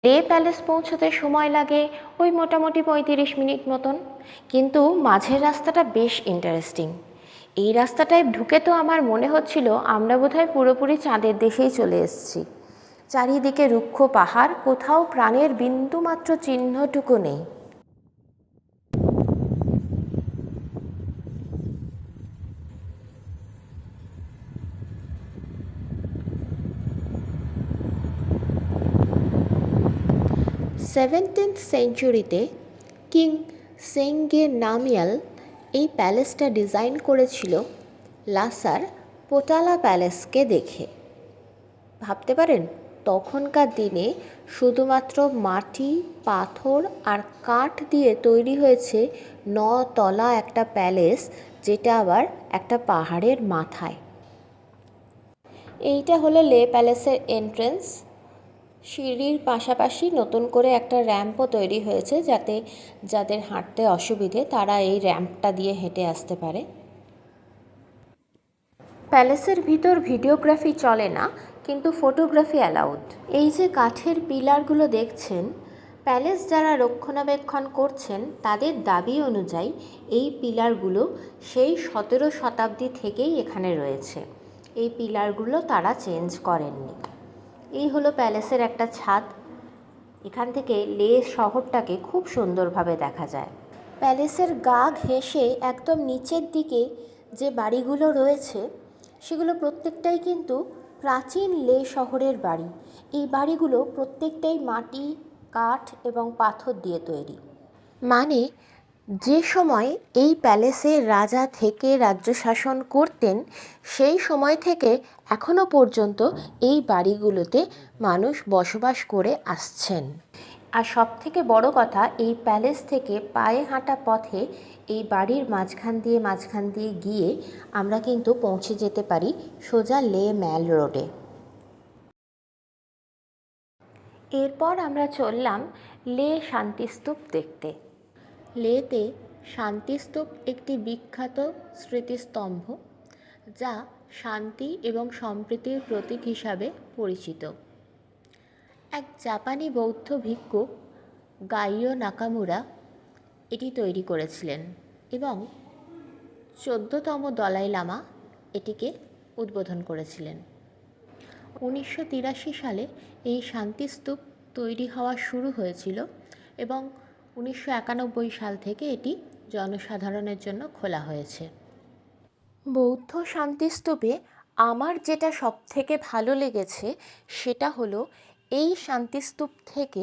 লে প্যালেস পৌঁছতে সময় লাগে ওই মোটামুটি 35 মিনিট মতন, কিন্তু মাঝের রাস্তাটা বেশ ইন্টারেস্টিং। এই রাস্তাটায় ঢুকে তো আমার মনে হচ্ছিল আমরা বোধহয় পুরোপুরি চাঁদের দেশেই চলে এসেছি। চারিদিকে রুক্ষ পাহাড়, কোথাও প্রাণের বিন্দুমাত্র চিহ্নটুকু নেই। সেভেন্টিন্থ সেঞ্চুরিতে কিং সেঙ্গে নামিয়াল এই প্যালেসটা ডিজাইন করেছিল লাসার পোটালা প্যালেসকে দেখে। ভাবতে পারেন তখনকার দিনে শুধুমাত্র মাটি, পাথর আর কাঠ দিয়ে তৈরি হয়েছে 9 তলা একটা প্যালেস, যেটা আবার একটা পাহাড়ের মাথায়। এইটা হলো লে প্যালেসের এন্ট্রেন্স। সিঁড়ির পাশাপাশি নতুন করে একটা র্যাম্পও তৈরি হয়েছে, যাতে যাদের হাঁটতে অসুবিধে তারা এই র্যাম্পটা দিয়ে হেঁটে আসতে পারে। প্যালেসের ভিতর ভিডিওগ্রাফি চলে না, কিন্তু ফটোগ্রাফি অ্যালাউড। এই যে কাঠের পিলারগুলো দেখছেন, প্যালেস যারা রক্ষণাবেক্ষণ করছেন তাদের দাবি অনুযায়ী এই পিলারগুলো সেই 17 শতাব্দী থেকেই এখানে রয়েছে। এই পিলারগুলো তারা চেঞ্জ করেননি। এই হলো প্যালেসের একটা ছাদ। এখান থেকে লে শহরটাকে খুব সুন্দরভাবে দেখা যায়। প্যালেসের গা ঘেঁষে একদম নিচের দিকে যে বাড়িগুলো রয়েছে সেগুলো প্রত্যেকটাই কিন্তু প্রাচীন লে শহরের বাড়ি। এই বাড়িগুলো প্রত্যেকটাই মাটি, কাঠ এবং পাথর দিয়ে তৈরি। মানে যে সময় এই প্যালেসে রাজা থেকে রাজ্য শাসন করতেন সেই সময় থেকে এখনো পর্যন্ত এই বাড়িগুলোতে মানুষ বসবাস করে আসছেন। আর সবথেকে বড় কথা, এই প্যালেস থেকে পায়ে হাঁটা পথে এই বাড়ির মাঝখান দিয়ে গিয়ে আমরা কিন্তু পৌঁছে যেতে পারি সোজা লে ম্যাল রোডে। এরপর আমরা চললাম লে শান্তিস্তূপ দেখতে। লেতে শান্তিস্তূপ একটি বিখ্যাত স্মৃতিস্তম্ভ, যা শান্তি এবং সম্প্রীতির প্রতীক হিসাবে পরিচিত। এক জাপানি বৌদ্ধ ভিক্ষুক গাইও নাকামুরা এটি তৈরি করেছিলেন এবং 14তম দলাই লামা এটিকে উদ্বোধন করেছিলেন। 1983 সালে এই শান্তিস্তূপ তৈরি হওয়া শুরু হয়েছিল এবং 1991 সাল থেকে এটি জনসাধারণের জন্য খোলা হয়েছে। বৌদ্ধ শান্তিস্তূপে আমার যেটা সবথেকে ভালো লেগেছে সেটা হলো এই শান্তিস্তূপ থেকে